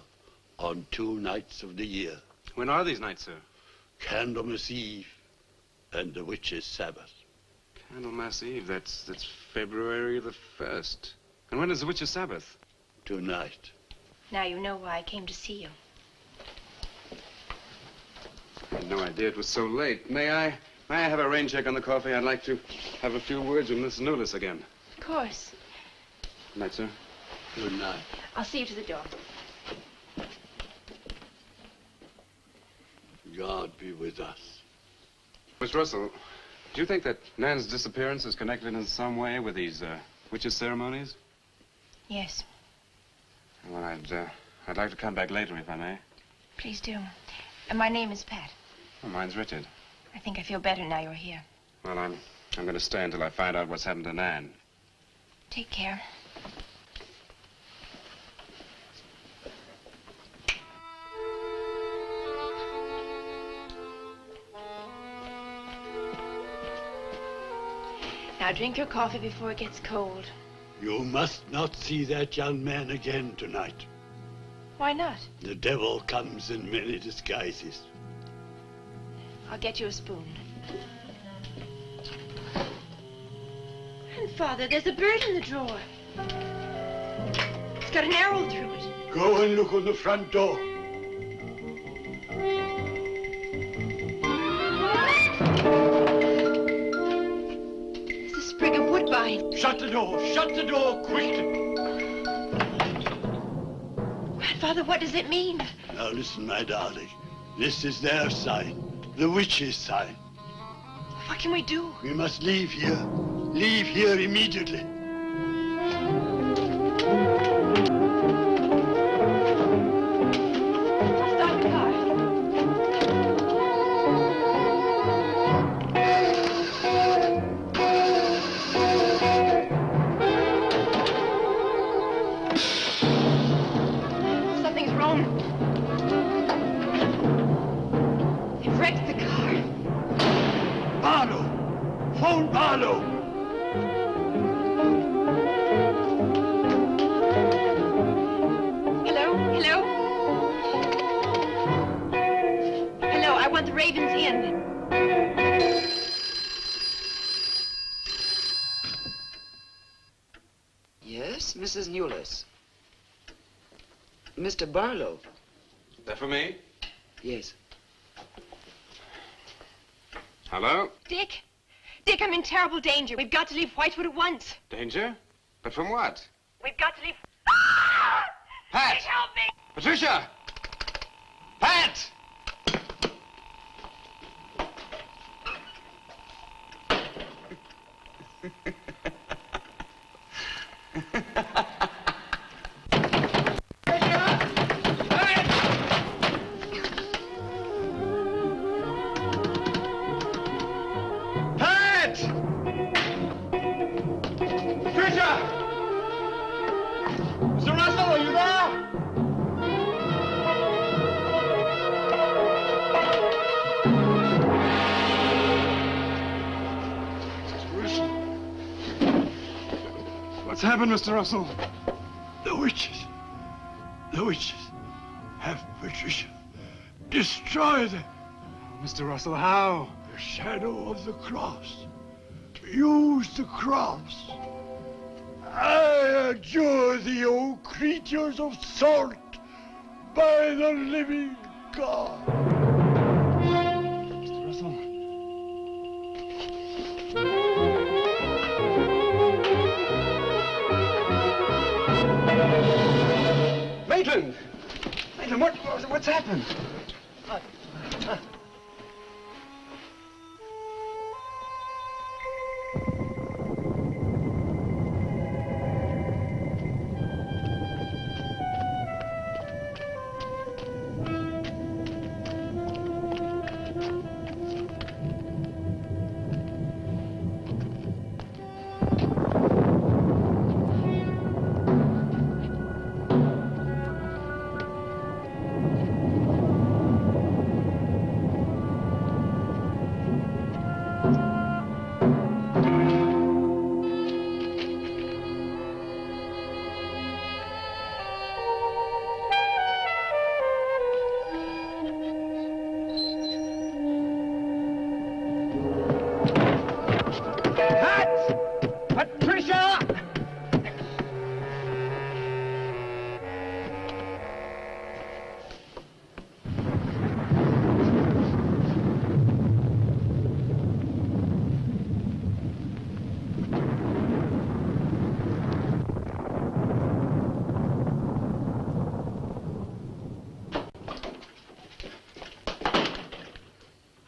on 2 nights of the year. When are these nights, sir? Candlemas Eve and the witch's Sabbath. Candlemas Eve, that's February the 1st. And when is the witch's Sabbath? Tonight. Now you know why I came to see you. I had no idea it was so late. May I have a rain check on the coffee? I'd like to have a few words with Miss Newless again. Of course. Good night, sir. Good night. I'll see you to the door. God be with us. Miss Russell, do you think that Nan's disappearance is connected in some way with these witches' ceremonies? Yes. Well, I'd like to come back later, if I may. Please do. And my name is Pat. Well, mine's Richard. I think I feel better now you're here. Well, I'm going to stay until I find out what's happened to Nan. Take care. Now drink your coffee before it gets cold. You must not see that young man again tonight. Why not? The devil comes in many disguises. I'll get you a spoon. Grandfather, there's a bird in the drawer. It's got an arrow through it. Go and look on the front door. It's a sprig of woodbine. Shut the door! Shut the door quickly! Grandfather, what does it mean? Now listen, my darling. This is their sign. The witch's sign. What can we do? We must leave here. Leave here immediately. Stop the car. Something's wrong. They've wrecked the car. Barlow! Phone Barlow! Hello? Hello? Hello, I want the Ravens Inn. Yes, Mrs. Newless. Mr. Barlow. That for me? Yes. Hello? Dick? Dick, I'm in terrible danger. We've got to leave Whitewood at once. Danger? But from what? We've got to leave... Pat! Dick, help me! Patricia! Pat! Pat! Patricia! Mr. Russell, are you there? What's happened, Mr. Russell? The witches. The witches have Patricia. Destroy them. Mr. Russell, how? The shadow of the cross. Use the cross. I adjure thee, O creatures of salt, by the living God. Mr. Russell. Maitland! Maitland, what's happened?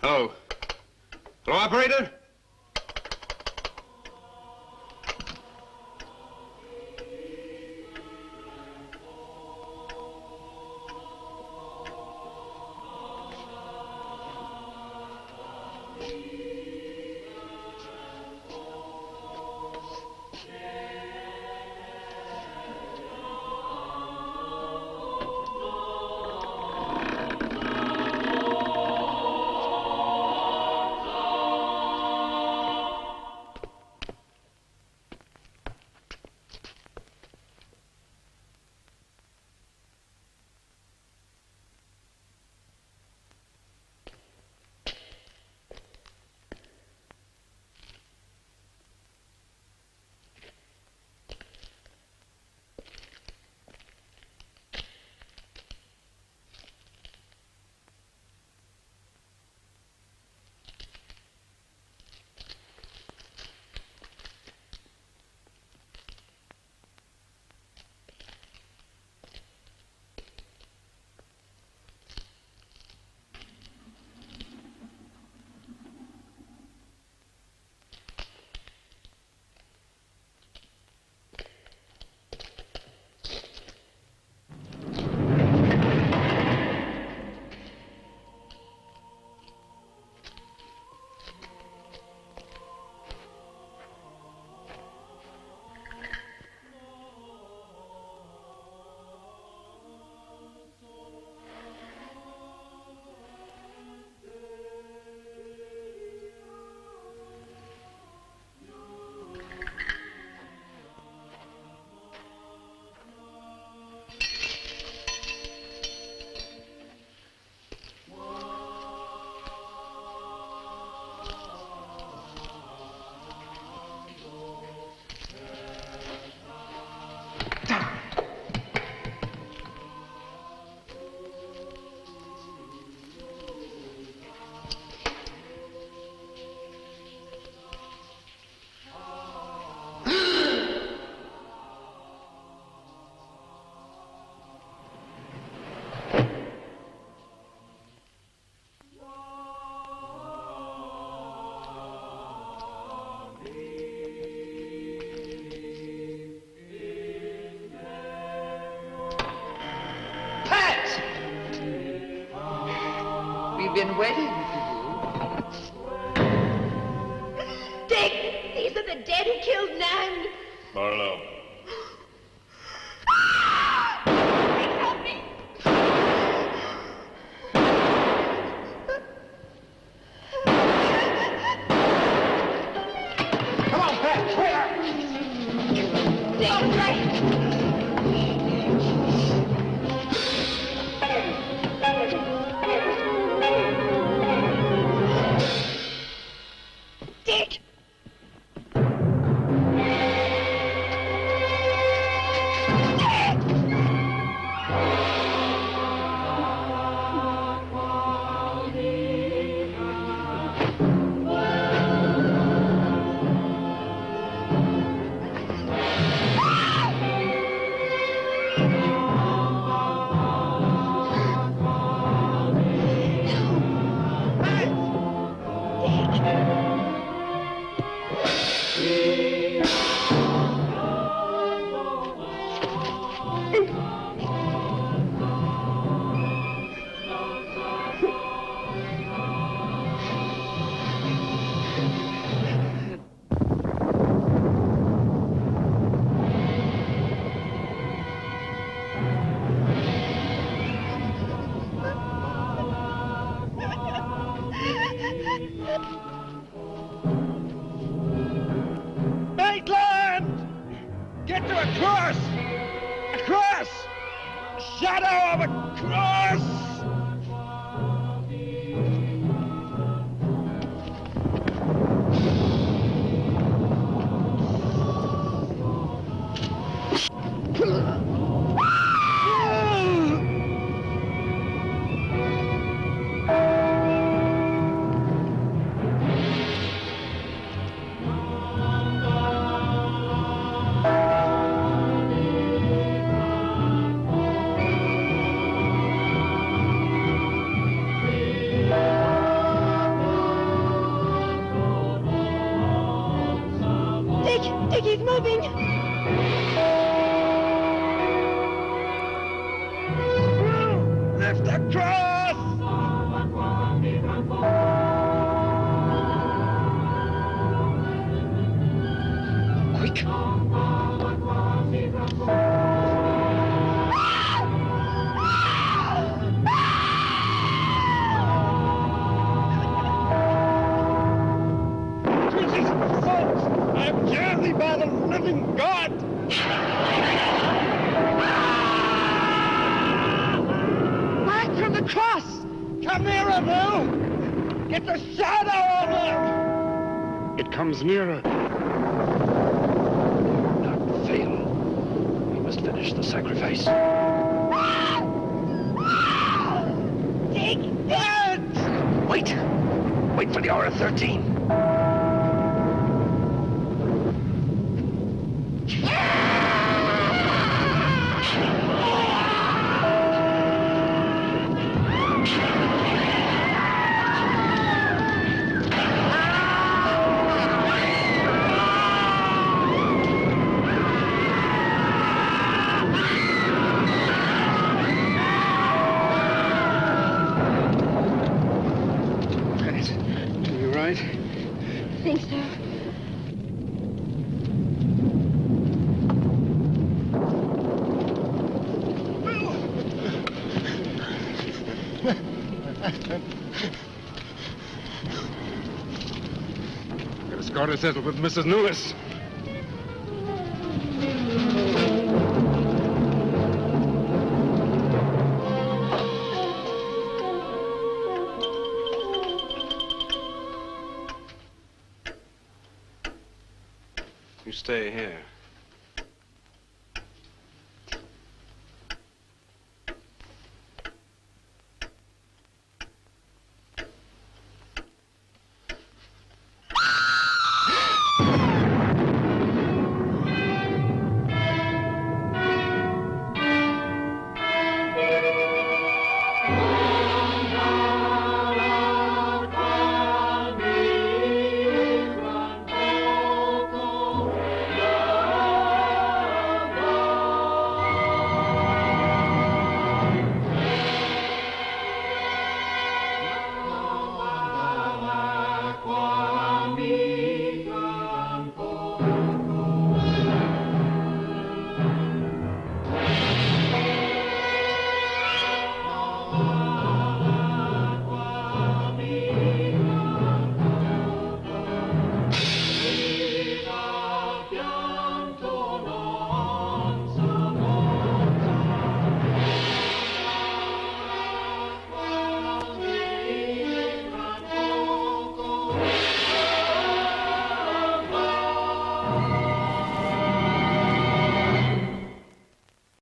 Hello. Hello, operator? been waiting for you. Dick, these are the dead who killed Nan. Barlow. Help me. Come on, Pat. Where? Dick, right. Dick! Maitland! Get to a cross! A cross! Shadow of a cross! Dick, he's moving. Lift the cross! Quick! Jesus, folks! I'm journeyed by the living God! Back from the cross! Come nearer, Bill! Get the shadow of him! It comes nearer. Not fail. We must finish the sacrifice. Dick! Dead! Wait! Wait for the hour of 13. You right? I think so. Got a score to settle with Mrs. Lewis. You stay here.